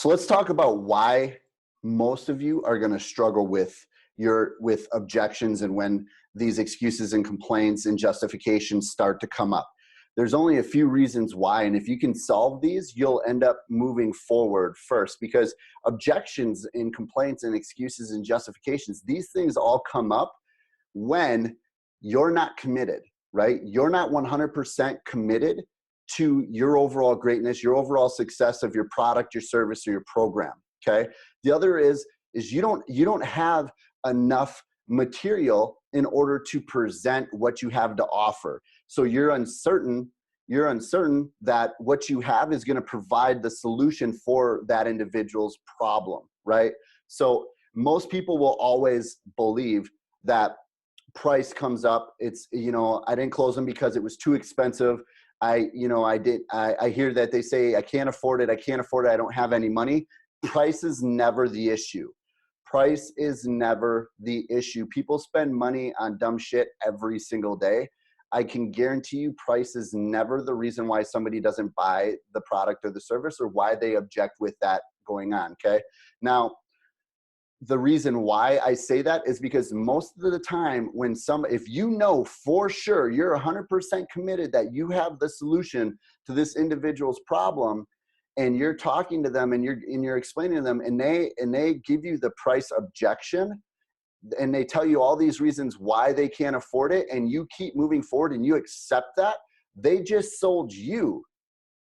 So let's talk about why most of you are going to struggle with objections and when these excuses and complaints and justifications start to come up. There's only a few reasons why, and if you can solve these, you'll end up moving forward first, because objections and complaints and excuses and justifications, these things all come up when you're not committed, right? You're not 100% committed to your overall greatness, your overall success of your product, your service, or your program, okay? The other is you don't have enough material in order to present what you have to offer. So you're uncertain that what you have is going to provide the solution for that individual's problem, right? So most people will always believe that price comes up. It's, I didn't close them because it was too expensive. I hear that they say, I can't afford it. I don't have any money. Price is never the issue. Price is never the issue. People spend money on dumb shit every single day. I can guarantee you price is never the reason why somebody doesn't buy the product or the service or why they object with that going on, okay? Now, the reason why I say that is because most of the time if you know for sure you're 100% committed that you have the solution to this individual's problem, and you're talking to them and you're explaining to them, and they give you the price objection, and they tell you all these reasons why they can't afford it, and you keep moving forward and you accept that, they just sold you.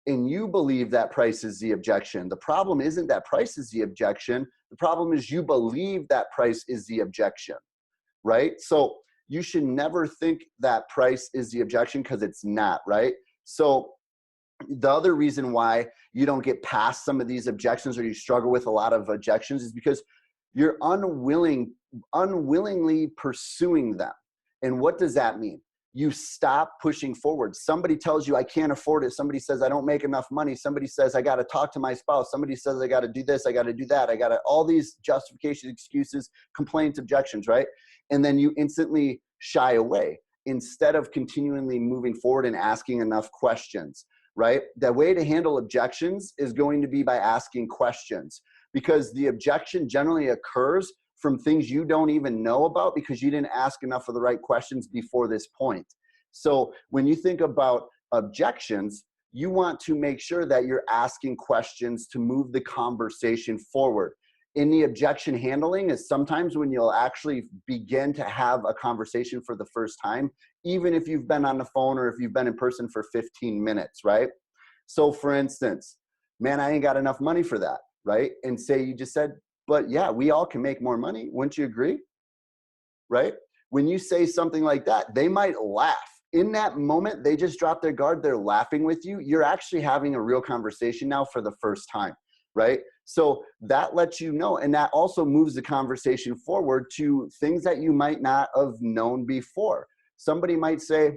And you believe that price is the objection. The problem isn't that price is the objection. The problem is you believe that price is the objection, right? So you should never think that price is the objection, because it's not, right? So the other reason why you don't get past some of these objections, or you struggle with a lot of objections, is because you're unwillingly pursuing them. And what does that mean? You stop pushing forward. Somebody tells you, I can't afford it. Somebody says, I don't make enough money. Somebody says, I got to talk to my spouse. Somebody says, I got to do this. I got to do that. All these justifications, excuses, complaints, objections, right? And then you instantly shy away instead of continually moving forward and asking enough questions, right? The way to handle objections is going to be by asking questions, because the objection generally occurs from things you don't even know about because you didn't ask enough of the right questions before this point. So when you think about objections, you want to make sure that you're asking questions to move the conversation forward. In the objection handling is sometimes when you'll actually begin to have a conversation for the first time, even if you've been on the phone or if you've been in person for 15 minutes, right? So for instance, man, I ain't got enough money for that, right? And say you just said, but yeah, we all can make more money. Wouldn't you agree? Right? When you say something like that, they might laugh. In that moment, they just drop their guard. They're laughing with you. You're actually having a real conversation now for the first time, right? So that lets you know, and that also moves the conversation forward to things that you might not have known before. Somebody might say,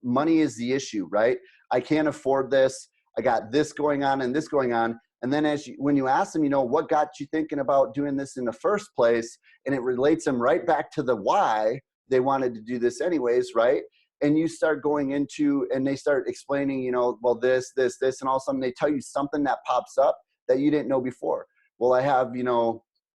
money is the issue, right? I can't afford this. I got this going on and this going on. And then when you ask them, what got you thinking about doing this in the first place? And it relates them right back to the why they wanted to do this anyways, right? And you start going into, and they start explaining, well, this, and all of a sudden they tell you something that pops up that you didn't know before. Well, I have,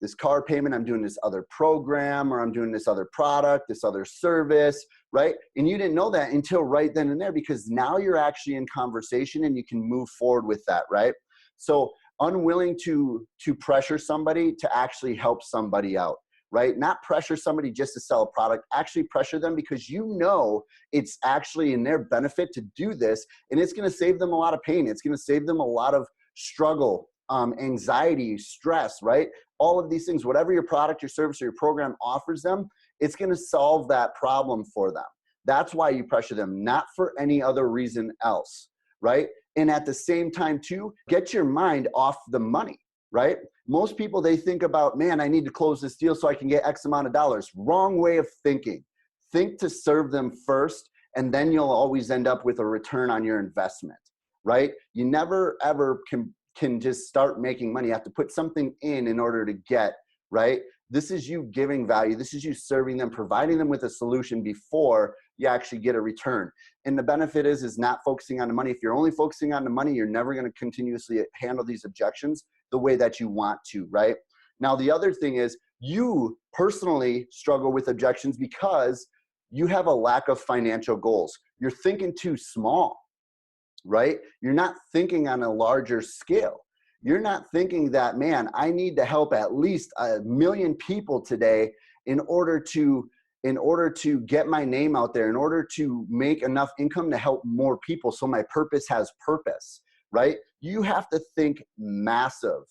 this car payment, I'm doing this other program, or I'm doing this other product, this other service, right? And you didn't know that until right then and there, because now you're actually in conversation and you can move forward with that, right? So unwilling to pressure somebody to actually help somebody out, right? Not pressure somebody just to sell a product, actually pressure them because it's actually in their benefit to do this, and it's going to save them a lot of pain. It's going to save them a lot of struggle, anxiety, stress, right? All of these things, whatever your product, your service, or your program offers them, it's going to solve that problem for them. That's why you pressure them, not for any other reason else, right? And at the same time too, get your mind off the money, right? Most people, they think about, man, I need to close this deal so I can get X amount of dollars. Wrong way of thinking. Think to serve them first, and then you'll always end up with a return on your investment, right? You never ever can just start making money. You have to put something in order to get, right? This is you giving value. This is you serving them, providing them with a solution before you actually get a return. And the benefit is not focusing on the money. If you're only focusing on the money, you're never going to continuously handle these objections. the way that you want to, right? Now, the other thing is you personally struggle with objections because you have a lack of financial goals. You're thinking too small, right? You're not thinking on a larger scale. You're not thinking that, man, I need to help at least 1 million people today in order to get my name out there, in order to make enough income to help more people so my purpose has purpose, right? You have to think massive.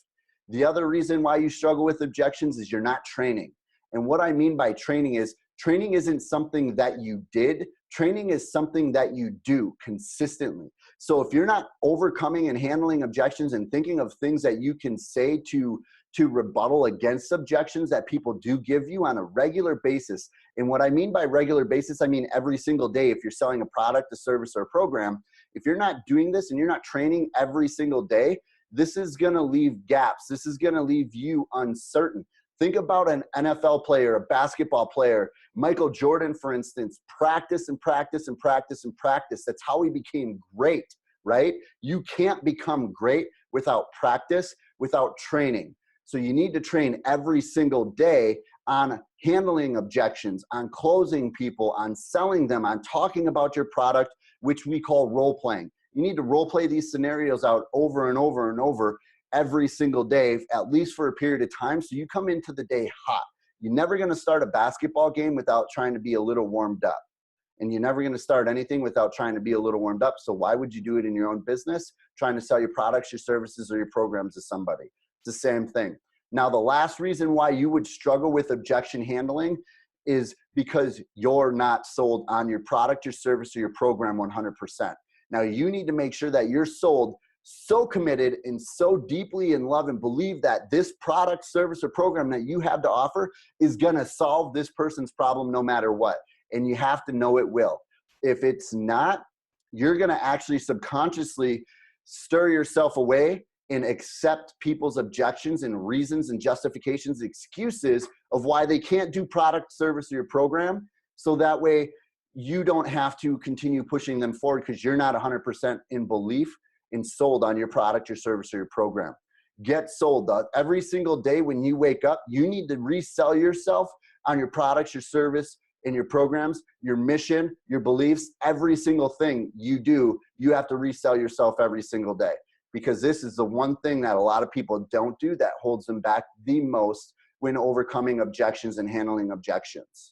The other reason why you struggle with objections is you're not training. And what I mean by training is training isn't something that you did. Training is something that you do consistently. So if you're not overcoming and handling objections and thinking of things that you can say to rebuttal against objections that people do give you on a regular basis. And what I mean by regular basis, I mean every single day. If you're selling a product, a service, or a program, if you're not doing this and you're not training every single day, this is going to leave gaps. This is going to leave you uncertain. Think about an NFL player, a basketball player, Michael Jordan, for instance, practice and practice and practice and practice. That's how he became great, right? You can't become great without practice, without training. So you need to train every single day on handling objections, on closing people, on selling them, on talking about your product, which we call role playing. You need to role play these scenarios out over and over and over every single day, at least for a period of time. So you come into the day hot. You're never going to start a basketball game without trying to be a little warmed up. And you're never going to start anything without trying to be a little warmed up. So why would you do it in your own business, trying to sell your products, your services, or your programs to somebody? It's the same thing. Now, the last reason why you would struggle with objection handling is because you're not sold on your product, your service, or your program 100%. Now, you need to make sure that you're sold, so committed and so deeply in love and believe that this product, service, or program that you have to offer is going to solve this person's problem no matter what. And you have to know it will. If it's not, you're going to actually subconsciously stir yourself away and accept people's objections and reasons and justifications, excuses of why they can't do product, service, or your program. So that way you don't have to continue pushing them forward because you're not 100% in belief and sold on your product, your service, or your program. Get sold. Every single day when you wake up, you need to resell yourself on your products, your service, and your programs, your mission, your beliefs. Every single thing you do, you have to resell yourself every single day. Because this is the one thing that a lot of people don't do that holds them back the most when overcoming objections and handling objections.